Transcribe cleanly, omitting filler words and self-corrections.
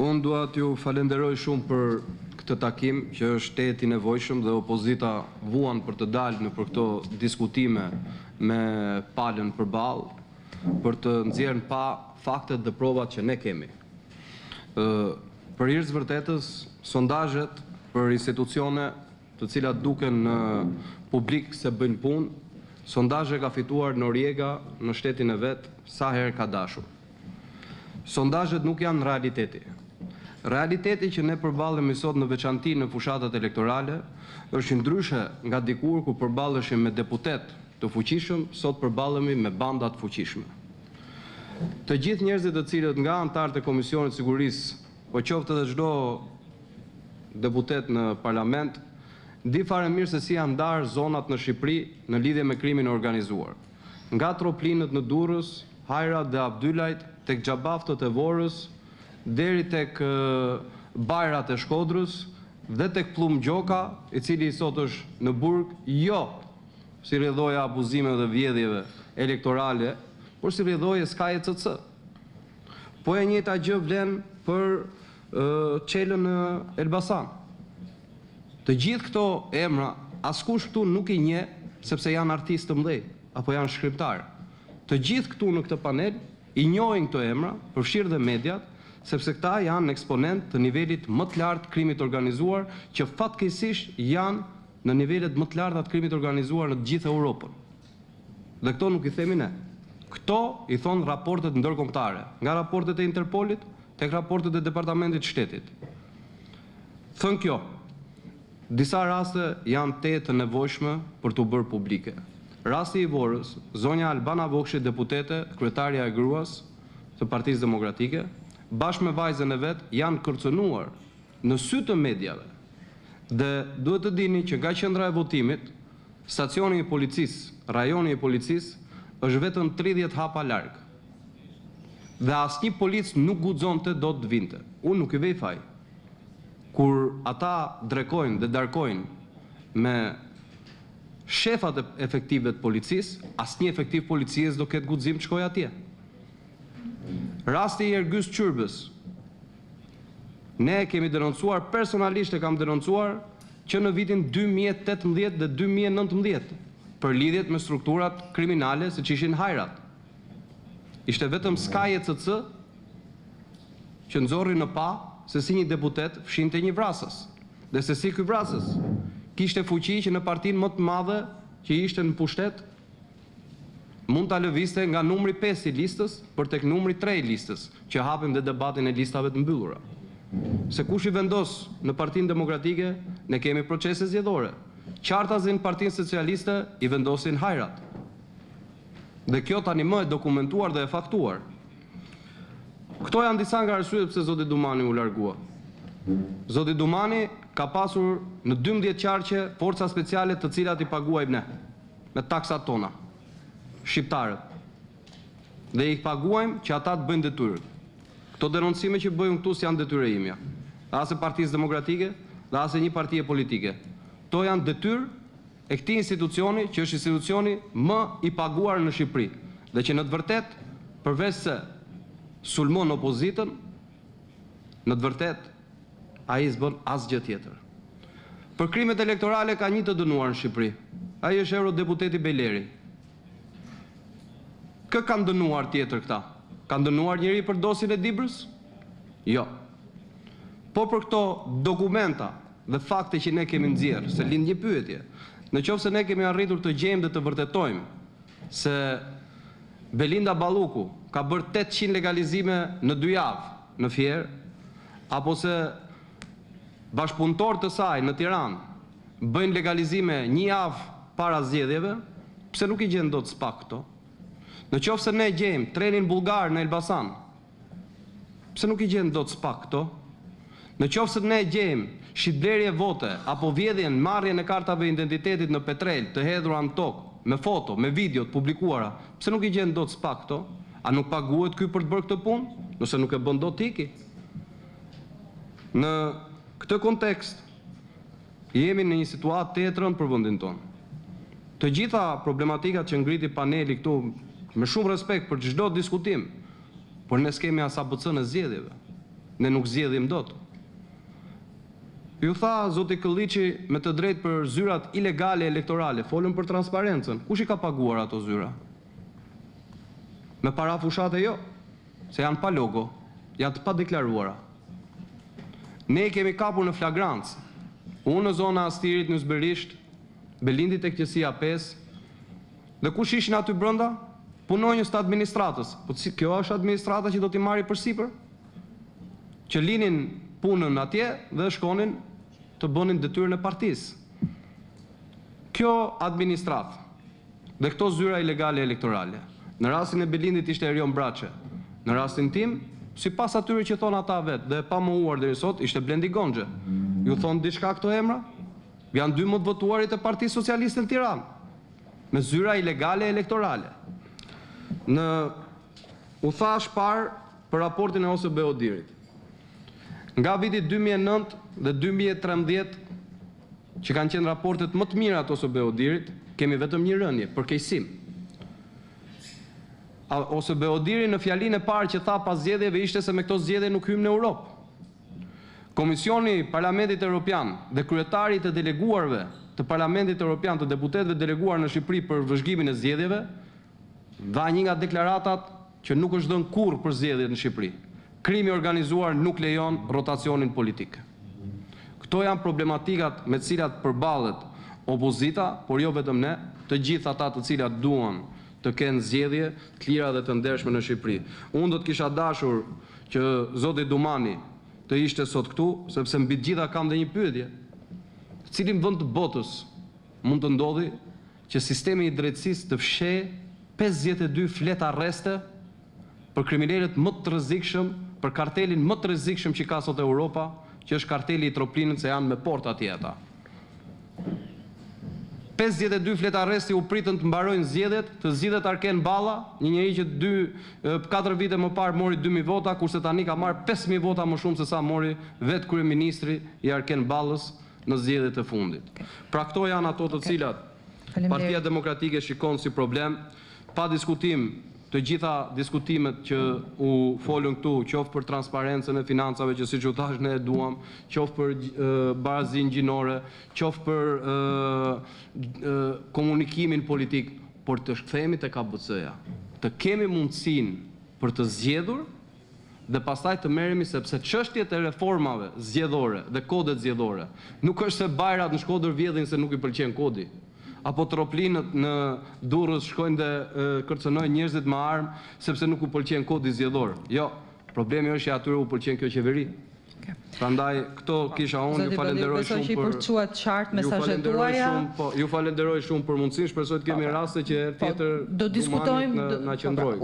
Unë dua t'ju falenderoj shumë për këtë takim që është i nevojshëm dhe opozita vuan për të dalë në për këto diskutime me palën përballë për të nxjerrë pa faktet dhe provat që ne kemi. Për hir të vërtetës, sondazhet për institucione të cilat duken në publik se bëjnë punë, sondazhe ka fituar Noriega në shtetin e vet sa herë ka dashur. Sondazhet nuk janë realiteti. Realiteti që ne përballemi sot në veçanti në fushatat elektorale është ndryshe nga dikur ku përballeshim me deputet të fuqishëm, sot përballemi me banda të fuqishme. Të gjithë njerëzit të cilët nga anëtarët e Komisionit Sigurisë, po qoftë edhe çdo deputet në parlament, di fare mirë se si janë ndarë zonat në Shqipëri në lidhje me krimin e organizuar. Nga troplinët në Durrës, Hajrat dhe Abdylajt, tek xhabaftët e Vorrës, deri tek bajrat e Shkodrës dhe tek Plum Gjoka, i cili sot është në burg, jo si rrjedhoja abuzimeve dhe vjedhjeve elektorale, por si rrjedhoje SKJCC. Po e njëjta gjë vlen për çelën në Elbasan. Të gjithë këto emra, askush këtu nuk i njeh sepse janë artistë të mëdhenj apo janë shkrimtarë. Të gjithë këtu në këtë panel i njohin këto emra, përfshirë dhe mediat, sepse këta janë eksponent të nivelit më të lartë krimit organizuar, që fatkeqësisht janë në nivelet më të larta të krimit organizuar në të gjithë Europën. Dhe këto nuk i themi ne. Këto i thonë raportet ndërkombëtare, nga raportet e Interpolit tek raportet e Departamentit të Shtetit. Thënë kjo, disa raste janë të nevojshme për t'u bërë publike. Rasti i Vorrës, zonja Albana Vokshi, deputete, kryetarja e gruas të Partisë Demokratike, bashkë me vajzën e vet, janë kërcënuar në sy të mediave. Dhe duhet të dini që nga qendra e votimit, stacioni i policisë, rajoni i policisë, është vetëm 30 hapa larg. Dhe asnjë polic nuk guxonte do të vinte. Unë nuk i vej faj. Kur ata drekojnë dhe darkojnë me shefat e efektive të policisë, asnjë efektiv policisë do ketë guxim të shkojë atje. Rasti i Ergys Qyrbës, ne kemi denoncuar, personalisht e kam denoncuar, që në vitin 2018 dhe 2019 për lidhjet me strukturat kriminale se që ishin Hajrat. Ishte vetëm SKJCC që nxorri në pa se si një deputet fshinte një vrasës, dhe se si ky vrasës kishte fuqi që në partinë më të madhe që ishte në pushtet mund ta lëvizte nga numri 5 i listës për tek numri 3 i listës, që hapim dhe debatin e listave të mbyllura. Se kush i vendos në Partinë Demokratike, ne kemi procese zgjedhore. Qartazin Partinë Socialiste i vendosin Hajrat. Dhe kjo tani më e dokumentuar dhe e faktuar. Këto janë disa nga arsyet pse zoti Dumani u largua. Zoti Dumani ka pasur në 12 qarqe forca speciale të cilat i paguajmë ne me taksat tona, shqiptarët. Dhe i paguajmë që ata të bëjnë detyrën. Këto denoncime që bëjmë këtu janë detyrë imja, as e Partisë Demokratike dhe as e një partie politike. To janë detyrë e këtij institucioni që është institucioni më i paguar në Shqipëri, dhe që në të vërtet, përveç se sulmon opozitën, në të vërtet ai s'bën asgjë tjetër. Për krimet elektorale ka një të dënuar në Shqipëri. Ai është eurodeputeti Beleri. Kë kanë dënuar tjetër këta? Kanë dënuar njëri për dosin e Dibrës? Jo. Po për këto dokumenta dhe fakte që ne kemi nxjerrë, se lind një pyetje. Në qoftë se ne kemi arritur të gjejmë dhe të vërtetojmë se Belinda Balluku ka bërë 800 legalizime në 2 javë në Fier, apo se bashkëpunëtorë të saj në Tiranë bëjnë legalizime 1 javë para zgjedhjeve, pse nuk i gjen dot SPAK këto? Në qoftë se ne gjejmë trenin bullgar në Elbasan, pse nuk i gjen dot SPAK këto? Në qoftë se ne gjejmë shitblerje vote apo vjedhjen marrjen e kartave identitetit në Petrel të hedhura në tokë, me foto, me video të publikuara, pse nuk i gjen dot SPAK këto? A nuk paguhet ky për të bërë këtë punë? Nëse nuk e bën dot iki. Në këtë kontekst jemi në një situatë të rëndë për vendin tonë. Të gjitha problematikat që ngriti paneli këtu, me shumë respekt për çdo diskutim, por ne s'kemi as ABC në zgjedhjeve. ne nuk zgjedhim dot. Ju tha zoti Këlliçi me të drejtë për zyrat ilegale elektorale, folën për transparencën. Kush i ka paguar ato zyra? Me para fushate jo, se janë pa logo, janë të pa deklaruara. Ne kemi kapur në flagrancë. Unë në zona Astirit, në Zberisht, Belindi tek qesia 5, dhe kush ishin aty brenda? Punonjës të administratës. Po kjo është administrata që do t'i marri përsipër? Që linin punën atje dhe shkonin të bënin detyrën e partisë. Kjo administratë dhe këto zyra ilegale elektorale. Në rastin e Belindit ishte Erion Braçe. Në rastin tim, sipas atyre që thon ata vetë dhe pa mohuar deri sot, ishte Blendi Gonxhe. Ju thon diçka këto emra? Janë 2 më të votuarit e Partisë Socialiste në Tiranë me zyra ilegale elektorale. U thash parë për raportin e OSB Odirit. Nga vitit 2009 dhe 2013, që kanë qenë raportet më të mira të OSB Odirit, kemi vetëm një rënje, përkeqësim. OSB Odiri në fjalinë e parë që tha pas zgjedhjeve ishte se me këto zgjedhje nuk hym në Europë. Komisioni Parlamentit Evropian dhe kryetarit e deleguarve të Parlamentit Evropian, të deputetëve deleguar në Shqipëri për vëzhgimin e zgjedhjeve, dha një nga deklaratat që nuk është dhënë kurrë për zgjedhjet në Shqipëri. Krimi organizuar nuk lejon rotacionin politik. Këto janë problematikat me të cilat përballet opozita, por jo vetëm ne, të gjithë ata të cilat duan të kenë zgjedhje të lira dhe të ndershme në Shqipëri. Unë do të kisha dashur që zoti Dumani të ishte sot këtu, sepse mbi të gjitha kam dhe një pyetje. Në cilin vend të botës mund të ndodhi që sistemi i drejtësisë të fshehë 52 flet arreste për kriminalët më të rrezikshëm, për kartelin më të rrezikshëm që ka sot Europa, që është karteli i Troplinit, se janë me port atje ata. 52 flet arresti u pritën të mbarojnë zgjedhjet, të zgjidhet Arken Balla, një njeri që 4 vite më parë mori 2000 vota, kurse tani ka marrë 5000 vota më shumë se sa mori vetë kryeministri i Arken Ballës në zgjedhjet e fundit. Pra këto janë ato të cilat Partia Demokratike shikon si problem, pa diskutim të gjitha diskutimet që u folën këtu, qoftë për transparencën e financave që siç u thash ne e duam, qoftë për barazinë gjinore, qoftë për komunikimin politik, por të kthehemi tek ABC-ja. Të kemi mundësinë për të zgjedhur dhe pastaj të merremi, sepse çështjet e reformave zgjedhore dhe kodet zgjedhore nuk është se bajrat në Shkodër vjedhin se nuk i pëlqen kodi, apo troplinët në Durrës shkojnë dhe kërcënojnë njerëzit me armë sepse nuk u pëlqen kodi zgjedhor. Jo, problemi është që atyre u pëlqen kjo qeveri. Prandaj këto kisha unë, ju falenderoj shumë për ju falenderoj shumë për mundësinë, shpresoj të kemi raste që tjetër Dumanit na qëndrojë.